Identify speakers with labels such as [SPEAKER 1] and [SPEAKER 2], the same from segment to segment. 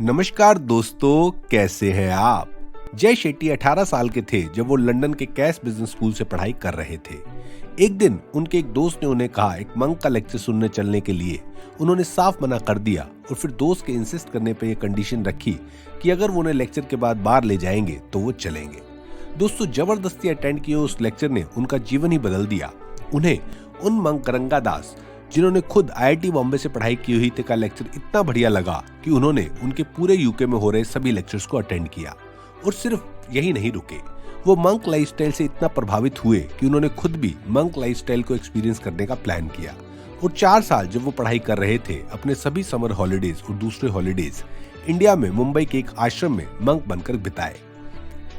[SPEAKER 1] नमस्कार दोस्तों, कैसे हैं आप। जय शेट्टी 18 साल के थे जब वो लंदन के कैस बिजनेस स्कूल से पढ़ाई कर रहे थे। एक दिन उनके एक दोस्त ने उन्हें कहा एक मंक का लेक्चर सुनने चलने के लिए। उन्होंने साफ मना कर दिया और फिर दोस्त के इंसिस्ट करने पर यह कंडीशन रखी कि अगर वो उन्हें लेक्चर के बाद बाहर ले जाएंगे तो वो चलेंगे। दोस्तों, जबरदस्ती अटेंड किए उस लेक्चर ने उनका जीवन ही बदल दिया। उन्हें उन मंक रंगादास, जिन्होंने खुद IIT बॉम्बे से पढ़ाई की हुई थी, का लेक्चर इतना बढ़िया लगा कि उन्होंने उनके पूरे यूके में हो रहे सभी लेक्चर्स को अटेंड किया। और सिर्फ यही नहीं रुके, वो मंक लाइफस्टाइल से इतना प्रभावित हुए कि उन्होंने खुद भी मंक लाइफस्टाइल को एक्सपीरियंस करने का प्लान किया। और 4 साल जब वो पढ़ाई कर रहे थे, अपने सभी समर हॉलीडेज और दूसरे हॉलीडेज इंडिया में मुंबई के एक आश्रम में मंक बनकर बिताए।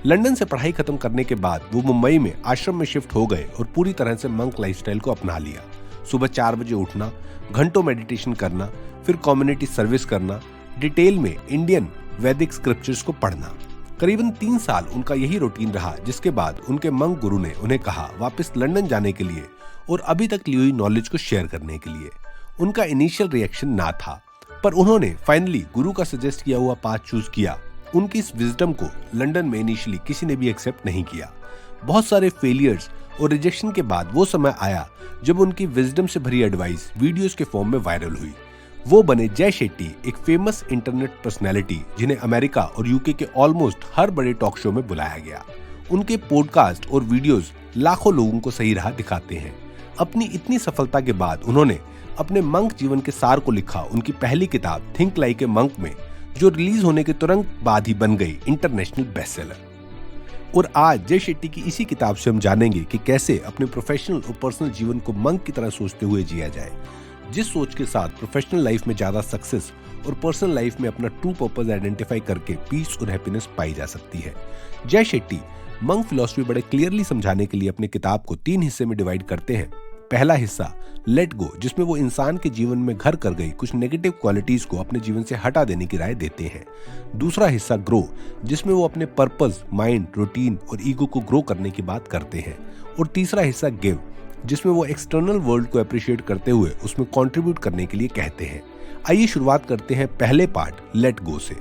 [SPEAKER 1] लंदन से पढ़ाई खत्म करने के बाद वो मुंबई में आश्रम में शिफ्ट हो गए और पूरी तरह से मंक लाइफस्टाइल को अपना लिया। सुबह 4 बजे उठना, घंटों मेडिटेशन करना, फिर कम्युनिटी सर्विस करना, डिटेल में इंडियन वैदिक स्क्रिप्चर्स को पढ़ना। करीबन 3 साल उनका यही रूटीन रहा, जिसके बाद उनके मंक गुरु ने उन्हें कहा वापस लंदन जाने के लिए और अभी तक ली हुई नॉलेज को शेयर करने के लिए। उनका इनिशियल रिएक्शन ना था, पर उन्होंने फाइनली गुरु का सजेस्ट किया हुआ पाथ चूज किया। उनकी इस विजडम को लंदन में इनिशियली किसी ने भी एक्सेप्ट नहीं किया। बहुत सारे फेलियर्स और रिजेक्शन के बाद वो समय आया जब उनकी विजडम से भरी एडवाइस वीडियोस के फॉर्म में वायरल हुई। वो बने जय शेट्टी, एक फेमस इंटरनेट पर्सनैलिटी जिन्हें अमेरिका और यूके के ऑलमोस्ट हर बड़े टॉक शो में बुलाया गया। उनके पॉडकास्ट और वीडियोस लाखों लोगों को सही राह दिखाते हैं। अपनी इतनी सफलता के बाद उन्होंने अपने मंक जीवन के सार को लिखा उनकी पहली किताब थिंक लाइक ए मंक में, जो रिलीज होने के तुरंत बाद ही बन गई इंटरनेशनल बेस्टसेलर। और आज जय शेट्टी की इसी किताब से हम जानेंगे कि कैसे अपने प्रोफेशनल और पर्सनल जीवन को मंक की तरह सोचते हुए जिया जाए, जिस सोच के साथ प्रोफेशनल लाइफ में ज्यादा सक्सेस और पर्सनल लाइफ में अपना ट्रू पर्पस आइडेंटिफाई करके पीस और हैप्पीनेस पाई जा सकती है। जय शेट्टी मंक फिलॉसफी बड़े क्लियरली समझाने के लिए अपनी किताब को 3 हिस्से में डिवाइड करते हैं। पहला हिस्सा लेट गो, जिसमें वो इंसान के जीवन में घर कर गई कुछ नेगेटिव क्वालिटीज को अपने जीवन से हटा देने की राय देते हैं। दूसरा हिस्सा ग्रो, जिसमें वो अपने पर्पस, माइंड, रूटीन और ईगो को ग्रो करने की बात करते हैं। और तीसरा हिस्सा गिव, जिसमें वो एक्सटर्नल वर्ल्ड को अप्रिशिएट करते हुए उसमें कंट्रीब्यूट करने के लिए कहते हैं। आइए शुरुआत करते हैं पहले पार्ट लेट गो से,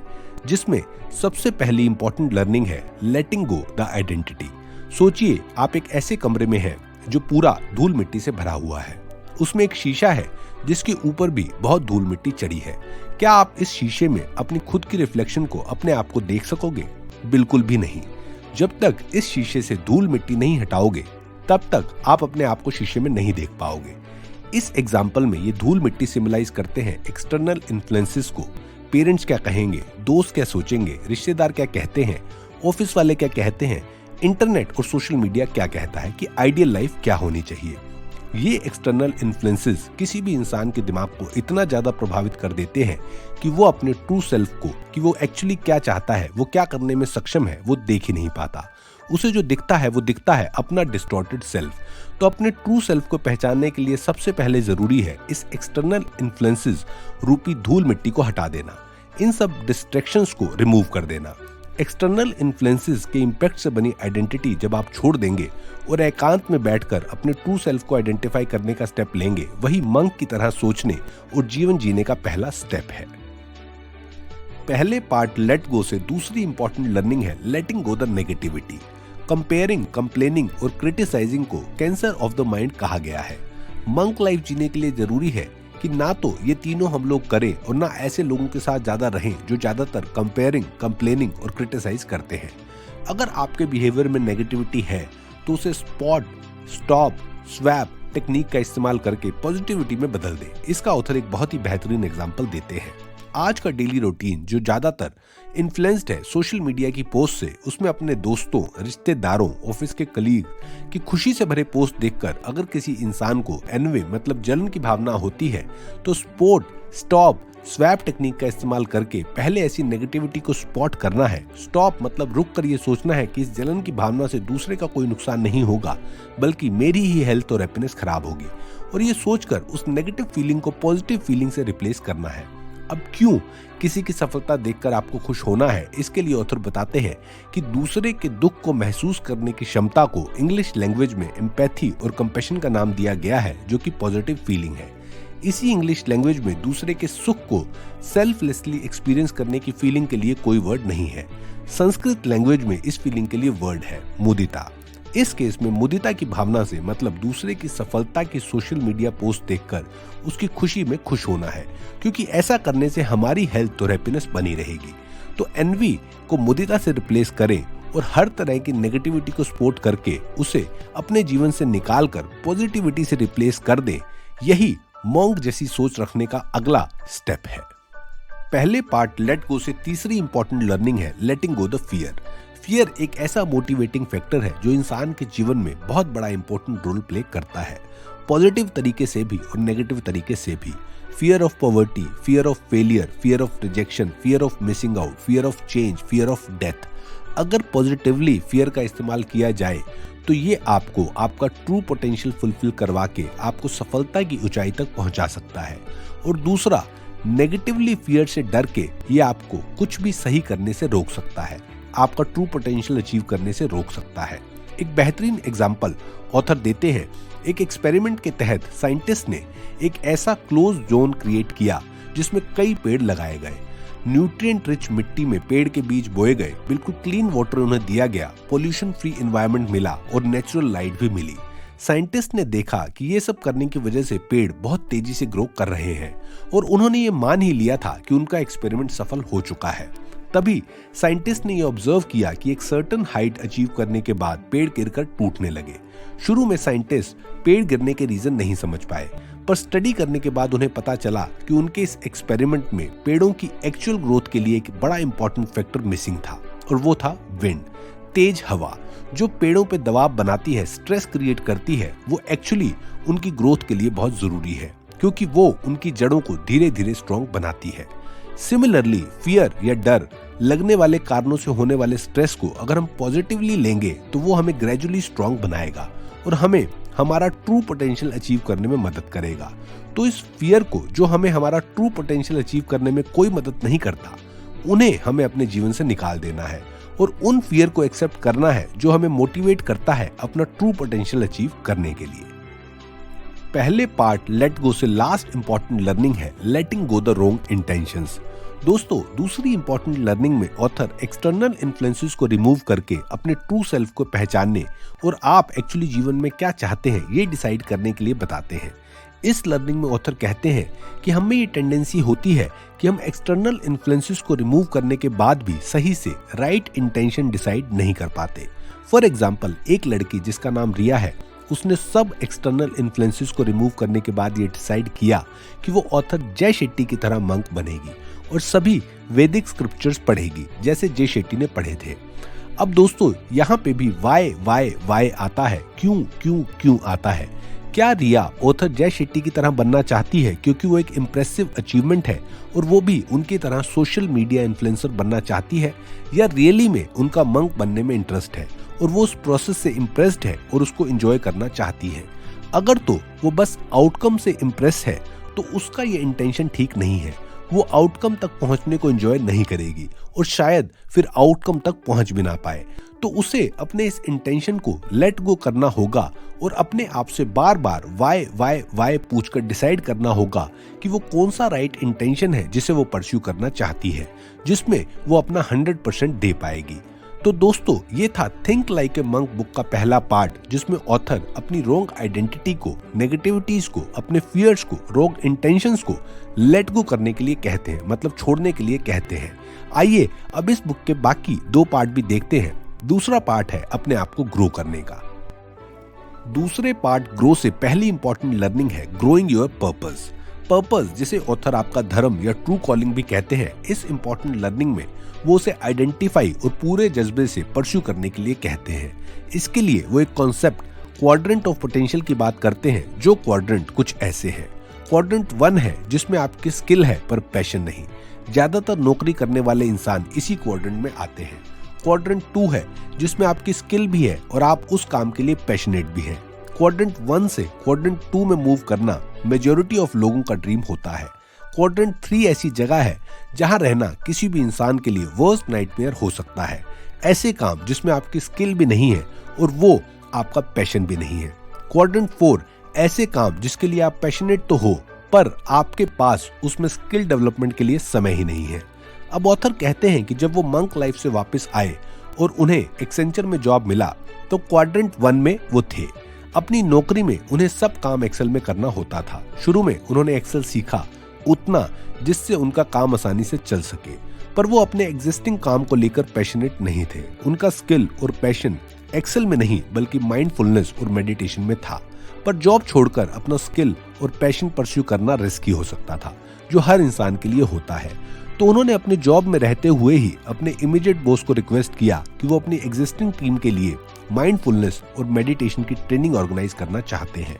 [SPEAKER 1] जिसमें सबसे पहली इंपॉर्टेंट लर्निंग है लेटिंग गो द आइडेंटिटी। सोचिए, आप एक ऐसे कमरे में हैं जो पूरा धूल मिट्टी से भरा हुआ है। उसमें एक शीशा है जिसके ऊपर भी बहुत धूल मिट्टी चढ़ी है। क्या आप इस शीशे में अपनी खुद की रिफ्लेक्शन को, अपने आप को देख सकोगे? बिल्कुल भी नहीं। जब तक इस शीशे से धूल मिट्टी नहीं हटाओगे, तब तक आप अपने आप को शीशे में नहीं देख पाओगे। इस एग्जाम्पल में ये धूल मिट्टी सिंबलाइज करते हैं एक्सटर्नल इन्फ्लुएंसेस को। पेरेंट्स क्या कहेंगे, दोस्त क्या सोचेंगे, रिश्तेदार क्या कहते हैं, ऑफिस वाले क्या कहते हैं, इंटरनेट और सोशल मीडिया क्या कहता है कि आइडियल लाइफ क्या होनी चाहिए। ये एक्सटर्नल इन्फ्लुएंसेस किसी भी इंसान के दिमाग को इतना ज्यादा प्रभावित कर देते हैं कि वो अपने ट्रू सेल्फ को, कि वो एक्चुअली क्या चाहता है, वो क्या करने में सक्षम है, वो देख ही नहीं पाता। उसे जो दिखता है वो दिखता है अपना डिस्टॉर्टेड सेल्फ। तो अपने ट्रू सेल्फ को पहचानने के लिए सबसे पहले जरूरी है इस एक्सटर्नल इन्फ्लुएंसेस रूपी धूल मिट्टी को हटा देना, इन सब डिस्ट्रैक्शंस को रिमूव कर देना। एक्सटर्नल इन्फ्लुएंसेस के इम्पैक्ट से बनी आइडेंटिटी जब आप छोड़ देंगे और एकांत में बैठकर अपने ट्रू सेल्फ को आइडेंटिफाई करने का स्टेप लेंगे, वही मंक की तरह सोचने और जीवन जीने का पहला स्टेप है। पहले पार्ट लेट गो से दूसरी इंपॉर्टेंट लर्निंग है letting go the negativity. Comparing, complaining और क्रिटिसाइजिंग को कैंसर ऑफ द माइंड कहा गया है। मंक लाइफ जीने के लिए जरूरी है कि ना तो ये तीनों हम लोग करें और ना ऐसे लोगों के साथ ज्यादा रहें जो ज्यादातर कंपेयरिंग, कंप्लेनिंग और क्रिटिसाइज करते हैं। अगर आपके बिहेवियर में नेगेटिविटी है तो उसे स्पॉट, स्टॉप, स्वैप टेक्निक का इस्तेमाल करके पॉजिटिविटी में बदल दें। इसका ऑथर एक बहुत ही बेहतरीन एग्जांपल देते हैं। आज का डेली रूटीन जो ज्यादातर इन्फ्लुएंस्ड है सोशल मीडिया की पोस्ट से, उसमें अपने दोस्तों, रिश्तेदारों, ऑफिस के कलीग की खुशी से भरे पोस्ट देखकर अगर किसी इंसान को एनवे मतलब जलन की भावना होती है, तो स्पॉट, स्टॉप, स्वैप टेक्निक का इस्तेमाल करके पहले ऐसी नेगेटिविटी को स्पॉट करना है। स्टॉप मतलब रुक कर ये सोचना है कि इस जलन की भावना से दूसरे का कोई नुकसान नहीं होगा, बल्कि मेरी ही हेल्थ और हैप्पीनेस खराब होगी, और ये सोचकर उस नेगेटिव फीलिंग को पॉजिटिव फीलिंग से रिप्लेस करना है। अब क्यों किसी की सफलता देखकर आपको खुश होना है, इसके लिए ऑथर बताते हैं कि दूसरे के दुख को महसूस करने की क्षमता को इंग्लिश लैंग्वेज में एम्पैथी और कंपैशन का नाम दिया गया है, जो कि पॉजिटिव फीलिंग है। इसी इंग्लिश लैंग्वेज में दूसरे के सुख को सेल्फलेसली एक्सपीरियंस करने की फीलिंग के लिए कोई वर्ड नहीं है। संस्कृत लैंग्वेज में इस फीलिंग के लिए वर्ड है मुदिता। इस केस में मुदिता की भावना से मतलब दूसरे की सफलता की सोशल मीडिया पोस्ट देखकर उसकी खुशी में खुश होना है, क्योंकि ऐसा करने से हमारी हेल्थ और हैप्पीनेस बनी रहेगी। तो एनवी को मुदिता से रिप्लेस करें और हर तरह की नेगेटिविटी को सपोर्ट करके उसे अपने जीवन से निकाल कर पॉजिटिविटी से रिप्लेस कर दें। यही मॉन्क जैसी सोच रखने का अगला स्टेप है। पहले पार्ट लेट गो से तीसरी इंपॉर्टेंट लर्निंग है letting go the fear. Fear एक ऐसा मोटिवेटिंग फैक्टर है जो इंसान के जीवन में बहुत बड़ा इंपॉर्टेंट रोल प्ले करता है, पॉजिटिव तरीके से भी और नेगेटिव तरीके से भी। Fear of poverty, fear of failure, fear of rejection, fear of missing out, fear of change, fear of death. अगर पॉजिटिवली फियर का इस्तेमाल किया जाए तो ये आपको आपका ट्रू पोटेंशियल फुलफिल करवा के आपको सफलता की ऊंचाई तक पहुंचा सकता है। और दूसरा, नेगेटिवली फियर से डर के ये आपको कुछ भी सही करने से रोक सकता है, आपका ट्रू पोटेंशियल अचीव करने से रोक सकता है। एक बेहतरीन एग्जाम्पल ऑथर देते हैं। एक एक्सपेरिमेंट के तहत साइंटिस्ट ने एक ऐसा क्लोज जोन क्रिएट किया जिसमें कई पेड़ लगाए गए, न्यूट्रिएंट रिच मिट्टी में पेड़ के बीज बोए गए, बिल्कुल क्लीन वाटर उन्हें दिया गया, पोल्यूशन फ्री एनवायरनमेंट मिला और नेचुरल लाइट भी मिली। साइंटिस्ट ने देखा कि ये सब करने की वजह से पेड़ बहुत तेजी से ग्रो कर रहे हैं और उन्होंने ये मान ही लिया था कि उनका एक्सपेरिमेंट सफल हो चुका है। तभी साइंटिस्ट ने ये ऑब्जर्व किया कि एक सर्टेन हाइट अचीव करने के बाद पेड़ गिरकर टूटने लगे। शुरू में साइंटिस्ट पेड़ गिरने के रीजन नहीं समझ पाए, पर स्टडी करने के बाद उन्हें पता चला कि उनके इस एक्सपेरिमेंट में पेड़ों की एक्चुअल ग्रोथ के लिए एक बड़ा इंपॉर्टेंट फैक्टर मिसिंग था, और वो था विंड, तेज हवा जो पेड़ों पे दबाव बनाती है, स्ट्रेस क्रिएट करती है। वो एक्चुअली उनकी ग्रोथ के लिए बहुत जरूरी है, क्योंकि वो उनकी जड़ों को धीरे धीरे स्ट्रॉन्ग बनाती है। सिमिलरली फियर या डर लगने वाले कारणों से होने वाले स्ट्रेस को अगर हम पॉजिटिवली लेंगे तो वो हमें ग्रेजुअली स्ट्रॉन्ग बनाएगा और हमें हमारा ट्रू पोटेंशियल अचीव करने में मदद करेगा। तो इस फियर को, जो हमें हमारा ट्रू पोटेंशियल अचीव करने में कोई मदद नहीं करता, उन्हें हमें अपने जीवन से निकाल देना है और उन फियर को एक्सेप्ट करना है जो हमें मोटिवेट करता है अपना ट्रू पोटेंशियल अचीव करने के लिए। पहले पार्ट लेट गो से लास्ट इंपॉर्टेंट लर्निंग है letting go the wrong intentions. दोस्तों, दूसरी इंपॉर्टेंट लर्निंग में ऑथर एक्सटर्नल इन्फ्लुएंसेस को रिमूव करके अपने ट्रू सेल्फ को पहचानने और आप एक्चुअली जीवन में क्या चाहते हैं ये डिसाइड करने के लिए बताते हैं। इस लर्निंग में ऑथर कहते हैं कि हमें ये टेंडेंसी होती है कि हम एक्सटर्नल इन्फ्लुएंसेस को रिमूव करने के बाद भी सही से राइट इंटेंशन डिसाइड नहीं कर पाते। फॉर एग्जाम्पल, एक लड़की जिसका नाम रिया है, उसने सब एक्सटर्नल इन्फ्लुएंसेस को रिमूव करने के बाद ये डिसाइड किया कि वो ऑथर जय शेट्टी की तरह मंक बनेगी और सभी वैदिक स्क्रिप्चर्स पढ़ेगी जैसे जय शेट्टी ने पढ़े थे। अब दोस्तों, यहाँ पे भी वाई आता है, क्यों आता है। क्या रिया ऑथर जय शेट्टी की तरह बनना चाहती है क्योंकि वो एक इम्प्रेसिव अचीवमेंट है और वो भी उनकी तरह सोशल मीडिया इन्फ्लुएंसर बनना चाहती है, या रियली में उनका मंक बनने में इंटरेस्ट है और वो उस प्रोसेस से इम्प्रेस्ड है और उसको एंजॉय करना चाहती है। अगर तो वो बस आउटकम से इम्प्रेस है तो उसका ये इंटेंशन ठीक नहीं है। वो आउटकम तक पहुंचने को एंजॉय नहीं करेगी और शायद फिर आउटकम तक पहुंच भी ना पाए। तो उसे अपने इस इंटेंशन को लेट गो करना होगा और अपने आप से बार बार वाई पूछकर डिसाइड करना होगा कि वो कौन सा राइट इंटेंशन है जिसे वो परस्यू करना चाहती है, जिसमें वो अपना 100% दे पाएगी। तो दोस्तों, ये था think like a monk book का पहला पार्ट, जिसमें ऑथर अपनी रॉन्ग आइडेंटिटी को, नेगेटिविटीज को, अपने फियर्स को, रॉन्ग इंटेंशंस को लेट गो करने के लिए कहते हैं, मतलब छोड़ने के लिए कहते हैं। आइए अब इस बुक के बाकी 2 पार्ट भी देखते हैं। दूसरा पार्ट है अपने आप को ग्रो करने का। दूसरे पार्ट ग्रो से पहली इंपॉर्टेंट लर्निंग है ग्रोइंग योर पर्पस, जिसे ऑथर आपका धर्म या ट्रू कॉलिंग भी कहते हैं। इस इंपॉर्टेंट लर्निंग में वो उसे आइडेंटिफाई और पूरे जज्बे से परस्यू करने के लिए कहते हैं। इसके लिए वो एक कॉन्सेप्ट क्वाड्रेंट ऑफ पोटेंशियल की बात करते हैं, जो क्वाड्रेंट कुछ ऐसे है। क्वाड्रेंट 1 है जिसमें आपकी स्किल है पर पैशन नहीं। ज्यादातर नौकरी करने वाले इंसान इसी क्वाड्रेंट में आते हैं। क्वाड्रेंट 2 है जिसमें आपकी स्किल भी है और आप उस काम के लिए पैशनेट भी हैं। क्वाड्रेंट 1 से क्वाड्रेंट 2 में मूव करना मेजॉरिटी ऑफ लोगों का ड्रीम होता है। क्वाड्रेंट 3 ऐसी जगह है जहां रहना किसी भी इंसान के लिए वर्स्ट नाइटमेयर हो सकता है। ऐसे काम जिसमें आपकी स्किल भी नहीं है और वो आपका पैशन भी नहीं है। क्वाड्रेंट 4 ऐसे काम जिसके लिए आप पैशनेट तो हो पर आपके पास उसमें स्किल डेवलपमेंट के लिए समय ही नहीं है। अब ऑथर कहते हैं कि जब वो मंक लाइफ से वापस आए और उन्हें एक्सेंचर में जॉब मिला तो क्वाड्रेंट 1 में वो थे। अपनी नौकरी में उन्हें सब काम एक्सेल में करना होता था। शुरू में उन्होंने एक्सेल सीखा उतना जिससे उनका काम आसानी से चल सके, पर वो अपने एग्जिस्टिंग काम को लेकर पैशनेट नहीं थे। उनका स्किल और पैशन एक्सेल में नहीं बल्कि माइंडफुलनेस और मेडिटेशन में था। पर जॉब छोड़कर अपना स्किल और पैशन परस्यू करना रिस्की हो सकता था, जो हर इंसान के लिए होता है। तो उन्होंने अपने जॉब में रहते हुए ही अपने इमीडिएट बॉस को रिक्वेस्ट किया कि वो अपनी एग्जिस्टिंग टीम के लिए माइंडफुलनेस और मेडिटेशन की ट्रेनिंग ऑर्गेनाइज करना चाहते हैं।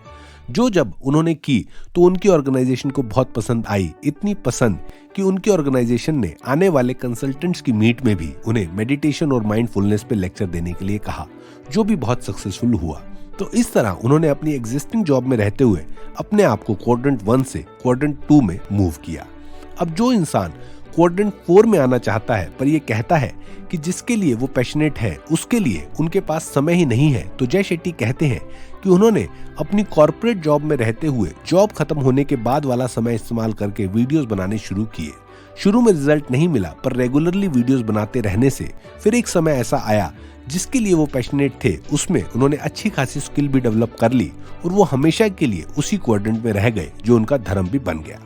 [SPEAKER 1] जो जब उन्होंने की तो उनकी ऑर्गेनाइजेशन को बहुत पसंद आई, इतनी पसंद कि उनकी ऑर्गेनाइजेशन ने आने वाले कंसल्टेंट्स की मीट में भी उन्हें मेडिटेशन और माइंडफुलनेस पे लेक्चर देने के लिए कहा, जो भी बहुत सक्सेसफुल हुआ। तो इस तरह उन्होंने अपनी एग्जिस्टिंग जॉब में रहते हुए अपने आप को क्वाड्रेंट 1 से क्वाड्रेंट 2 में मूव किया। अब जो इंसान क्वाड्रेंट 4 में आना चाहता है पर ये कहता है कि जिसके लिए वो पैशनेट है उसके लिए उनके पास समय ही नहीं है, तो जय शेट्टी कहते हैं कि उन्होंने अपनी कॉर्पोरेट जॉब में रहते हुए जॉब खत्म होने के बाद वाला समय इस्तेमाल करके वीडियोस बनाने शुरू किए। शुरू में रिजल्ट नहीं मिला, पर रेगुलरली वीडियोस बनाते रहने से फिर एक समय ऐसा आया जिसके लिए वो पैशनेट थे, उसमें उन्होंने अच्छी खासी स्किल भी डेवलप कर ली और वो हमेशा के लिए उसी क्वाड्रेंट में रह गए, जो उनका धर्म भी बन गया।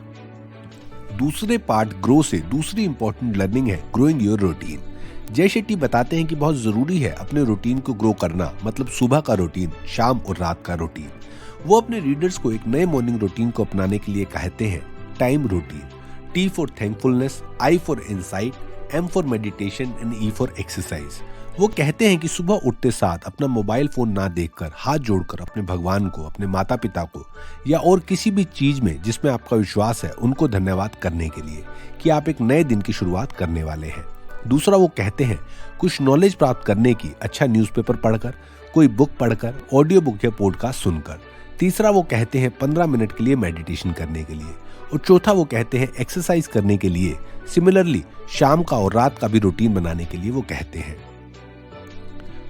[SPEAKER 1] दूसरे पार्ट ग्रो से दूसरी इंपॉर्टेंट लर्निंग है ग्रोइंग योर रूटीन। जय शेट्टी बताते हैं कि बहुत जरूरी है अपने रूटीन को ग्रो करना, मतलब सुबह का रूटीन, शाम और रात का रूटीन। वो अपने रीडर्स को एक नए मॉर्निंग रूटीन को अपनाने के लिए कहते हैं time routine. T for thankfulness, I for insight, M for meditation and E for exercise. वो कहते हैं कि सुबह उठते साथ अपना मोबाइल फोन ना देखकर हाथ जोड़कर अपने भगवान को, अपने माता पिता को या और किसी भी चीज में जिसमें आपका विश्वास है उनको धन्यवाद करने के लिए कि आप एक नए दिन की शुरुआत करने वाले हैं। दूसरा वो कहते हैं कुछ नॉलेज प्राप्त करने की, अच्छा न्यूज़पेपर पढ़कर, कोई बुक पढ़कर, ऑडियो बुक या पॉडकास्ट सुनकर। तीसरा वो कहते हैं 15 मिनट के लिए मेडिटेशन करने के लिए। और चौथा वो कहते हैं एक्सरसाइज करने के लिए। सिमिलरली शाम का और रात का भी रूटीन बनाने के लिए वो कहते हैं।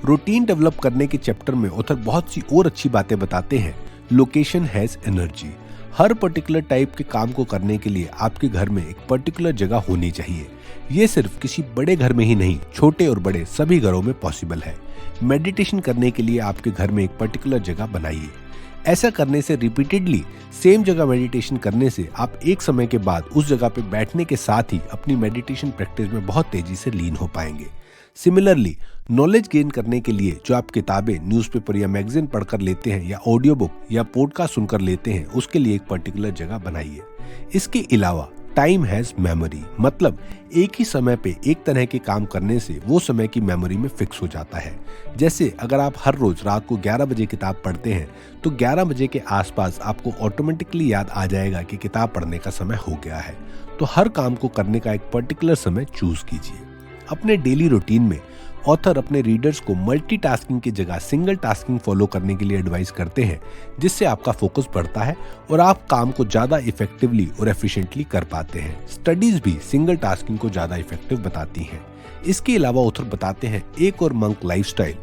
[SPEAKER 1] रूटीन डेवलप करने के चैप्टर में ऑथर बहुत सी और अच्छी बातें बताते हैं। Location has energy. Her particular type के काम को करने के लिए आपके घर में एक पर्टिकुलर जगह होनी चाहिए। ये सिर्फ किसी बड़े घर में ही नहीं, छोटे और बड़े सभी घरों में पॉसिबल है। मेडिटेशन करने के लिए आपके घर में एक पर्टिकुलर जगह बनाइए। ऐसा करने से रिपीटेडली सेम जगह मेडिटेशन करने से आप एक समय के बाद उस जगह पे बैठने के साथ ही अपनी मेडिटेशन प्रैक्टिस में बहुत तेजी से लीन हो पाएंगे। सिमिलरली नॉलेज गेन करने के लिए जो आप किताबें, न्यूज़पेपर या मैगजीन पढ़कर लेते हैं या ऑडियो बुक या पॉडकास्ट सुनकर लेते हैं, उसके लिए एक पर्टिकुलर जगह बनाइए। इसके अलावा टाइम हैज मेमोरी, मतलब एक ही समय पे एक तरह के काम करने से वो समय की मेमोरी में फिक्स हो जाता है। जैसे अगर आप हर रोज रात को 11 बजे किताब पढ़ते हैं तो 11 बजे के आसपास आपको ऑटोमेटिकली याद आ जाएगा कि किताब पढ़ने का समय हो गया है। तो हर काम को करने का एक पर्टिकुलर समय चूज कीजिए। अपने डेली रूटीन में ऑथर अपने रीडर्स को मल्टीटास्किंग की जगह सिंगल टास्किंग फॉलो करने के लिए एडवाइस करते हैं, जिससे आपका फोकस बढ़ता है और आप काम को ज्यादा इफेक्टिवली और एफिशिएंटली कर पाते हैं। स्टडीज भी सिंगल टास्किंग को ज्यादा इफेक्टिव बताती हैं। इसके अलावा ऑथर बताते हैं एक और monk lifestyle,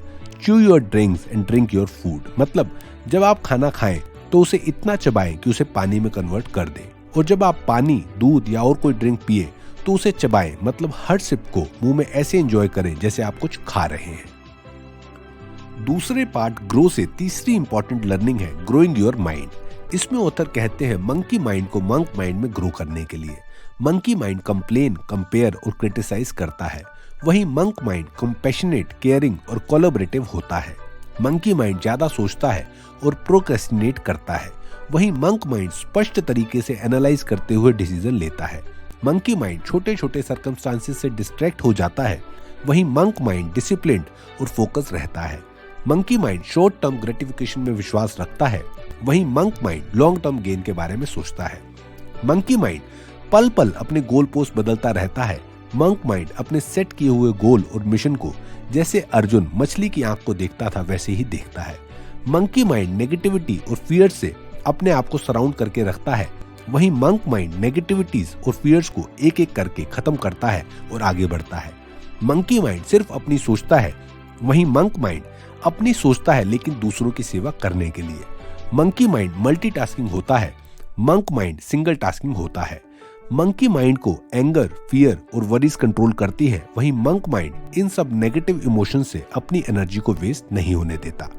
[SPEAKER 1] chew your drinks and drink your food, मतलब जब आप खाना खाएं तो उसे इतना चबाएं कि उसे पानी में कन्वर्ट कर दें, और जब आप पानी, दूध या और कोई ड्रिंक पिए तो उसे चबाएं, मतलब हर सिप को मुंह में ऐसे एंजॉय करें जैसे आप कुछ खा रहे हैं। दूसरे पार्ट ग्रो से तीसरी इंपॉर्टेंट लर्निंग है ग्रोइंग योर माइंड। इसमें ऑथर कहते हैं मंकी माइंड को मंक माइंड में ग्रो करने के लिए। मंकी माइंड कंप्लेन, कंपेयर और क्रिटिसाइज करता है, वहीं मंक माइंड कंपैशनेट, केयरिंग और कोलैबोरेटिव होता है। मंकी माइंड ज्यादा सोचता है और प्रोक्रेस्टिनेट करता है, वहीं मंक माइंड स्पष्ट तरीके से एनालाइज करते हुए डिसीजन लेता है। मंकी माइंड छोटे छोटे सर्कमस्टांसेस से डिस्ट्रैक्ट हो जाता है, वहीं मंक माइंड डिसिप्लिन्ड और फोकस रहता है। Monkey mind short term gratification में विश्वास रखता है, वहीं monk mind long term gain के बारे में सोचता है। मंकी माइंड पल पल अपने गोल पोस्ट बदलता रहता है। मंक माइंड अपने सेट किए हुए गोल और मिशन को जैसे अर्जुन मछली की आंख को देखता था वैसे ही देखता है। मंकी माइंड नेगेटिविटी और फियर से अपने आप को सराउंड करके रखता है, वहीं मंक माइंड नेगेटिविटीज और फियर्स को एक एक करके खत्म करता है और आगे बढ़ता है। मंकी माइंड सिर्फ अपनी सोचता है, वहीं मंक माइंड अपनी सोचता है लेकिन दूसरों की सेवा करने के लिए। मंकी माइंड मल्टीटास्किंग होता है, मंक माइंड सिंगल टास्किंग होता है। मंकी माइंड को एंगर, फियर और वरीज कंट्रोल करती है, वहीं मंक माइंड इन सब नेगेटिव इमोशन से अपनी एनर्जी को वेस्ट नहीं होने देता।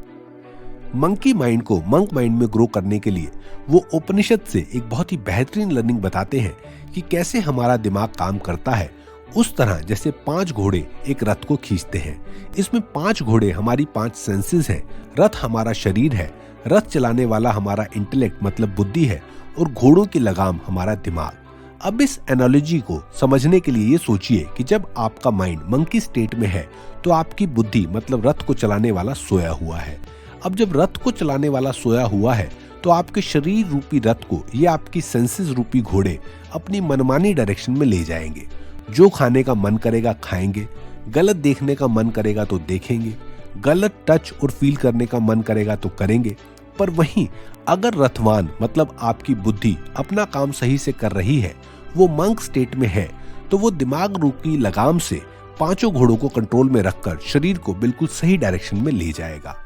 [SPEAKER 1] मंकी माइंड को मंक माइंड में ग्रो करने के लिए वो उपनिषद से एक बहुत ही बेहतरीन लर्निंग बताते हैं कि कैसे हमारा दिमाग काम करता है, उस तरह जैसे 5 घोड़े एक रथ को खींचते हैं। इसमें 5 घोड़े हमारी 5 सेंसेस हैं, रथ हमारा शरीर है, रथ चलाने वाला हमारा इंटेलेक्ट मतलब बुद्धि है और घोड़ों की लगाम हमारा दिमाग। अब इस एनालॉजी को समझने के लिए ये सोचिए कि जब आपका माइंड मंकी स्टेट में है तो आपकी बुद्धि मतलब रथ को चलाने वाला सोया हुआ है। अब जब रथ को चलाने वाला सोया हुआ है तो आपके शरीर रूपी रथ को ये आपकी सेंसेस रूपी घोड़े अपनी मनमानी डायरेक्शन में ले जाएंगे। जो खाने का मन करेगा खाएंगे, गलत देखने का मन करेगा तो देखेंगे, गलत टच और फील करने का मन करेगा तो करेंगे। पर वहीं अगर रथवान मतलब आपकी बुद्धि अपना काम सही से कर रही है, वो मंक स्टेट में है, तो वो दिमाग रूपी लगाम से 5 घोड़ों को कंट्रोल में रखकर शरीर को बिल्कुल सही डायरेक्शन में ले जाएगा।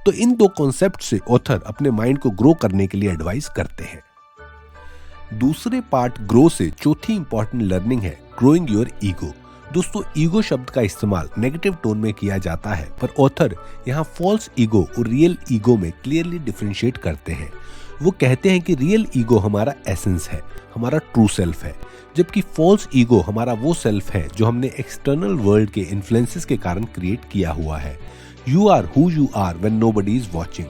[SPEAKER 1] तो इन 2 कॉन्सेप्ट से ऑथर अपने माइंड को ग्रो करने के लिए एडवाइस करते हैं। दूसरे पार्ट ग्रो से चौथी इंपॉर्टेंट लर्निंग है ग्रोइंग योर ईगो। दोस्तों, ईगो शब्द का इस्तेमाल नेगेटिव टोन में किया जाता है, पर ऑथर यहाँ फॉल्स ईगो और रियल ईगो में क्लियरली डिफरेंशिएट करते हैं। वो कहते हैं कि रियल ईगो हमारा एसेंस है, हमारा ट्रू सेल्फ है, जबकि फॉल्स ईगो हमारा वो सेल्फ है जो हमने एक्सटर्नल वर्ल्ड के इन्फ्लुएंसेस के कारण क्रिएट किया हुआ है। You are who you are when nobody is watching.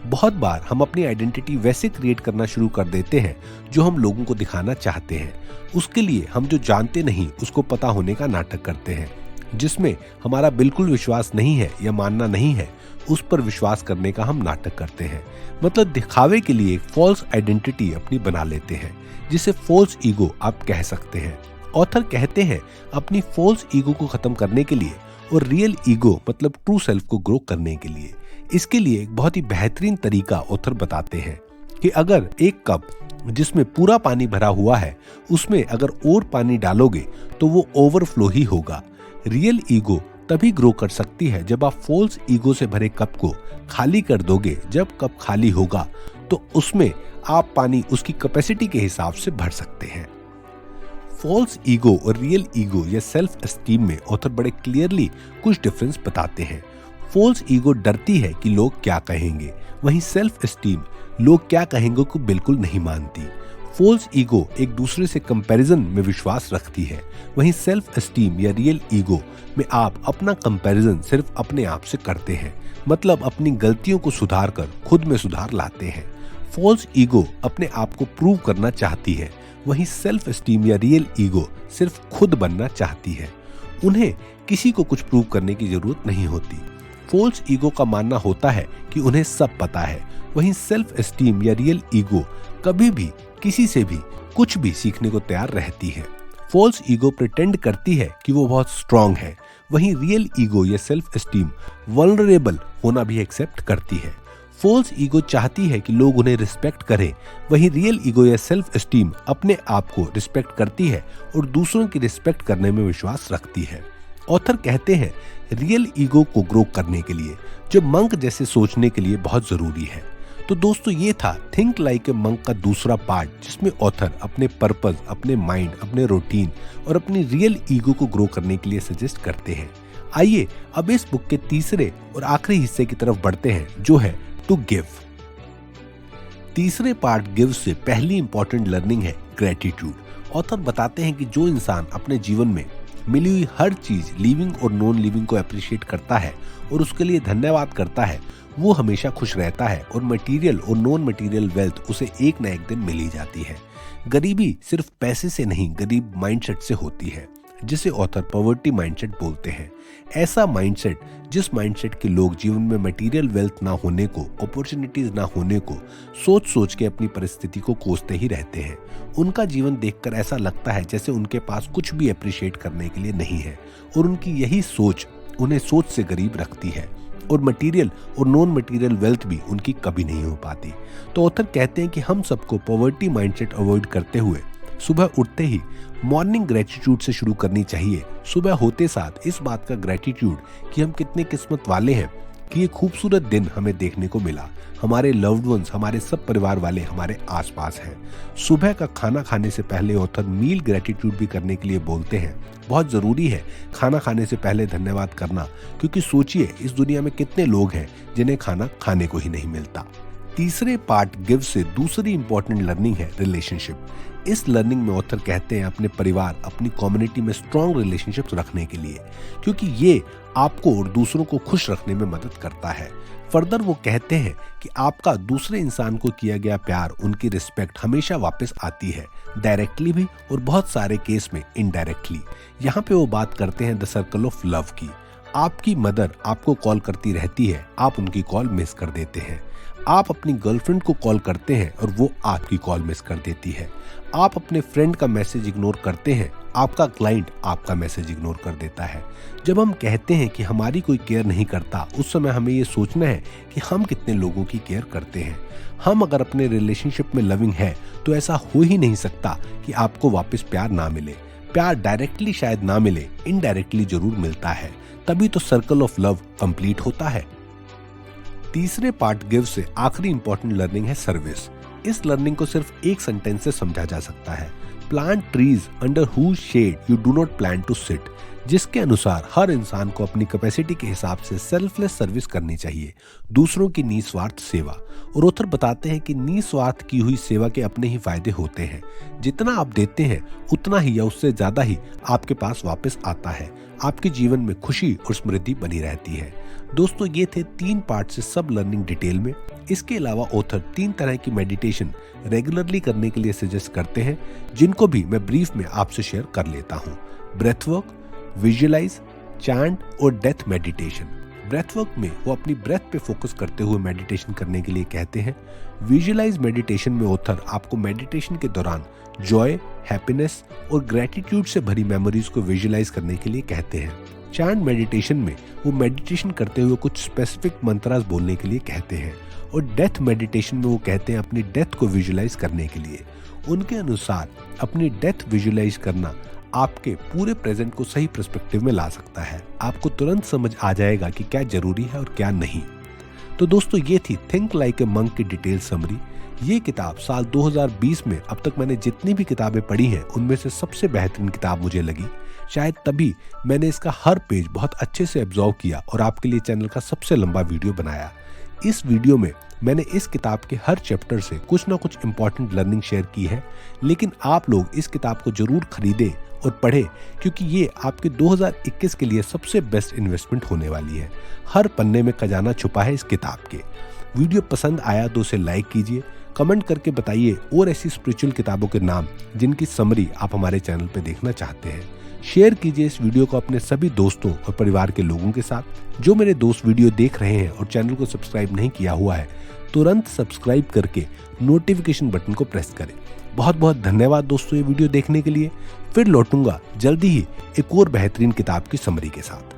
[SPEAKER 1] बहुत बार हम अपनी आइडेंटिटी वैसे क्रिएट करना शुरू कर देते हैं जो हम लोगों को दिखाना चाहते हैं। उसके लिए हम जो जानते नहीं उसको पता होने का नाटक करते हैं, जिसमें हमारा बिल्कुल विश्वास नहीं है या मानना नहीं है, उस पर विश्वास करने का हम नाटक करते हैं। मतलब दिखावे के लिए एक फॉल्स आइडेंटिटी अपनी बना लेते हैं, जिसे फॉल्स ईगो आप कह सकते हैं। ऑथर कहते हैं अपनी फॉल्स ईगो को खत्म करने के लिए और रियल ईगो मतलब ट्रू सेल्फ को ग्रो करने के लिए, इसके लिए एक बहुत ही बेहतरीन तरीका ऑथर बताते हैं कि अगर एक कप जिसमें पूरा पानी भरा हुआ है उसमें अगर और पानी डालोगे तो वो ओवरफ्लो ही होगा। रियल ईगो तभी ग्रो कर सकती है जब आप फॉल्स ईगो से भरे कप को खाली कर दोगे। जब कप खाली होगा तो उसमें आप पानी उसकी कैपेसिटी के हिसाब से भर सकते हैं। फॉल्स ईगो और रियल ईगो या सेल्फ एस्टीम में ऑथर बड़े क्लियरली कुछ डिफरेंस बताते हैं। फॉल्स ईगो डरती है कि लोग क्या कहेंगे, वहीं सेल्फ एस्टीम लोग क्या कहेंगे को बिल्कुल नहीं मानती। फॉल्स ईगो एक दूसरे से कंपैरिजन में विश्वास रखती है, वहीं सेल्फ एस्टीम या रियल ईगो में आप अपना कंपैरिजन सिर्फ अपने आप से करते हैं, मतलब अपनी गलतियों को सुधार कर खुद में सुधार लाते हैं। फॉल्स ईगो अपने आप को प्रूव करना चाहती है, वहीं सेल्फ एस्टीम या रियल ईगो सिर्फ खुद बनना चाहती है। उन्हें किसी को कुछ प्रूव करने की जरूरत नहीं होती। फॉल्स ईगो का मानना होता है कि उन्हें सब पता है, वहीं सेल्फ एस्टीम या रियल ईगो कभी भी किसी से भी कुछ भी सीखने को तैयार रहती है। फॉल्स ईगो प्रिटेंड करती है कि वो बहुत स्ट्रांग है, वहीं रियल ईगो या सेल्फ एस्टीम वल्नरेबल होना भी एक्सेप्ट करती है। फॉल्स ईगो चाहती है कि लोग उन्हें रिस्पेक्ट करें, वहीं रियल ईगो या सेल्फ एस्टीम अपने आप को रिस्पेक्ट करती है और दूसरों की रिस्पेक्ट करने में विश्वास रखती है। ऑथर कहते हैं रियल ईगो को ग्रो करने के लिए जो मंक जैसे सोचने के लिए बहुत जरूरी है। तो दोस्तों, ये था थिंक लाइक ए मंक का दूसरा पार्ट, जिसमें ऑथर अपने पर्पस, अपने माइंड, अपने रूटीन और अपनी रियल ईगो को ग्रो करने के लिए सजेस्ट करते हैं। आइए अब इस बुक के तीसरे और आखिरी हिस्से की तरफ बढ़ते हैं, जो है टू गिव। तीसरे पार्ट गिव से पहली इंपॉर्टेंट लर्निंग है ग्रेटिट्यूड। ऑथर बताते हैं कि जो इंसान अपने जीवन में मिली हुई हर चीज लिविंग और नॉन लिविंग को अप्रिशिएट करता है और उसके लिए धन्यवाद करता है, वो हमेशा खुश रहता है और मटेरियल और नॉन मटेरियल वेल्थ उसे एक न एक दिन मिल ही जाती है। गरीबी सिर्फ पैसे से नहीं, गरीब माइंडसेट से होती है, जिसे ऑथर पॉवर्टी माइंडसेट बोलते हैं। ऐसा माइंडसेट जिस माइंडसेट के लोग जीवन में मटेरियल वेल्थ ना होने को, अपॉर्चुनिटीज ना होने को सोच सोच के अपनी परिस्थिति को कोसते ही रहते हैं। उनका जीवन देखकर ऐसा लगता है जैसे उनके पास कुछ भी अप्रिशिएट करने के लिए नहीं है और उनकी यही सोच उन्हें सोच से गरीब रखती है और मटेरियल और नॉन मटेरियल वेल्थ भी उनकी कभी नहीं हो पाती। तो ऑथर कहते हैं कि हम सबको पॉवर्टी माइंडसेट अवॉइड करते हुए सुबह उठते ही मॉर्निंग ग्रेटिट्यूड से शुरू करनी चाहिए। सुबह होते साथ इस बात का ग्रेटिट्यूड कि हम कितने किस्मत वाले हैं कि ये खूबसूरत दिन हमें देखने को मिला। हमारे लव्ड वंस, हमारे सब परिवार वाले हमारे आसपास हैं। सुबह का खाना खाने से पहले ऑथर मील ग्रेटिट्यूड भी करने के लिए बोलते हैं। बहुत ज़रूरी है खाना खाने से पहले धन्यवाद करना, क्योंकि सोचिए इस दुनिया में कितने लोग हैं जिन्हें खाना खाने को ही नहीं मिलता। तीसरे पार्ट गिव से दूसरी इंपॉर्टेंट लर्निंग है रिलेशनशिप। इस लर्निंग में ऑथर कहते हैं अपने परिवार, अपनी कम्युनिटी में स्ट्रॉन्ग रिलेशनशिप्स रखने के लिए, क्योंकि ये आपको और दूसरों को खुश रखने में मदद करता है। फर्दर वो कहते हैं कि आपका दूसरे इंसान को किया गया प्यार, उनकी रिस्पेक्ट हमेशा वापस आती है, डायरेक्टली भी और बहुत सारे केस में इनडायरेक्टली। यहाँ पे वो बात करते हैं द सर्कल ऑफ लव की। आपकी मदर आपको कॉल करती रहती है, आप उनकी कॉल मिस कर देते हैं। आप अपनी गर्लफ्रेंड को कॉल करते हैं और वो आपकी कॉल मिस कर देती है। आप अपने फ्रेंड का मैसेज इग्नोर करते हैं, आपका क्लाइंट आपका मैसेज इग्नोर कर देता है। जब हम कहते हैं कि हमारी कोई केयर नहीं करता, उस समय हमें ये सोचना है कि हम कितने लोगों की केयर करते हैं। हम अगर अपने रिलेशनशिप में लविंग है तो ऐसा हो ही नहीं सकता कि आपको वापस प्यार ना मिले। प्यार डायरेक्टली शायद ना मिले, इनडायरेक्टली जरूर मिलता है, तभी तो सर्कल ऑफ लव कंप्लीट होता है। तीसरे पार्ट गिव से आखिरी इंपॉर्टेंट लर्निंग है सर्विस। इस लर्निंग को सिर्फ एक सेंटेंस से समझा जा सकता है, plant trees under whose shade you do not plan to sit. जिसके अनुसार हर इंसान को अपनी कैपेसिटी के हिसाब से सेल्फलेस सर्विस करनी चाहिए, दूसरों की निस्वार्थ सेवा। और ऑथर बताते हैं कि निस्वार्थ की हुई सेवा के अपने ही फायदे होते हैं। जितना आप देते हैं उतना ही या उससे ज्यादा ही आपके पास वापस आता है। आपके जीवन में खुशी और समृद्धि बनी रहती है। दोस्तों, ये थे 3 पार्ट से सब लर्निंग डिटेल में। इसके अलावा ऑथर 3 तरह की मेडिटेशन रेगुलरली करने के लिए सजेस्ट करते हैं, जिनको भी मैं ब्रीफ में आपसे शेयर कर लेता हूँ। ब्रेथ वर्क, विजुअलाइज, चैंट और डेथ मेडिटेशन। ब्रेथ वर्क में वो अपनी ब्रेथ पे फोकस करते हुए मेडिटेशन करने के लिए कहते हैं। विजुअलाइज मेडिटेशन में ऑथर आपको मेडिटेशन के दौरान जॉय, हैप्पीनेस और ग्रेटिट्यूड से भरी मेमोरीज को विजुअलाइज करने के लिए कहते हैं। चैंट मेडिटेशन में वो मेडिटेशन करते हुए कुछ स्पेसिफिक मंत्रास बोलने के लिए कहते हैं। और डेथ मेडिटेशन में वो कहते हैं अपनी डेथ को विजुअलाइज करने के लिए। उनके अनुसार अपनी डेथ विजुअलाइज करना आपके पूरे प्रेजेंट को सही पर्सपेक्टिव में ला सकता है। आपको तुरंत समझ आ जाएगा कि क्या जरूरी है और क्या नहीं। तो दोस्तों, ये थी थिंक लाइक ए मंक की डिटेल समरी। ये किताब साल 2020 में अब तक मैंने जितनी भी किताबें पढ़ी हैं उनमें से सबसे बेहतरीन किताब मुझे लगी। शायद तभी मैंने इसका हर पेज बहुत अच्छे से एब्जॉर्व किया और आपके लिए चैनल का सबसे लंबा वीडियो बनाया। इस वीडियो में मैंने इस किताब के हर चैप्टर से कुछ ना कुछ इंपॉर्टेंट लर्निंग शेयर की है, लेकिन आप लोग इस किताब को जरूर खरीदें और पढ़ें, क्योंकि ये आपके 2021 के लिए सबसे बेस्ट इन्वेस्टमेंट होने वाली है। हर पन्ने में खजाना छुपा है इस किताब के। वीडियो पसंद आया तो उसे लाइक कीजिए, कमेंट करके बताइए और ऐसी स्पिरिचुअल किताबों के नाम जिनकी समरी आप हमारे चैनल पे देखना चाहते हैं। शेयर कीजिए इस वीडियो को अपने सभी दोस्तों और परिवार के लोगों के साथ। जो मेरे दोस्त वीडियो देख रहे हैं और चैनल को सब्सक्राइब नहीं किया हुआ है, तुरंत सब्सक्राइब करके नोटिफिकेशन बटन को प्रेस करें। बहुत बहुत धन्यवाद दोस्तों ये वीडियो देखने के लिए। फिर लौटूंगा जल्दी ही एक और बेहतरीन किताब की समरी के साथ।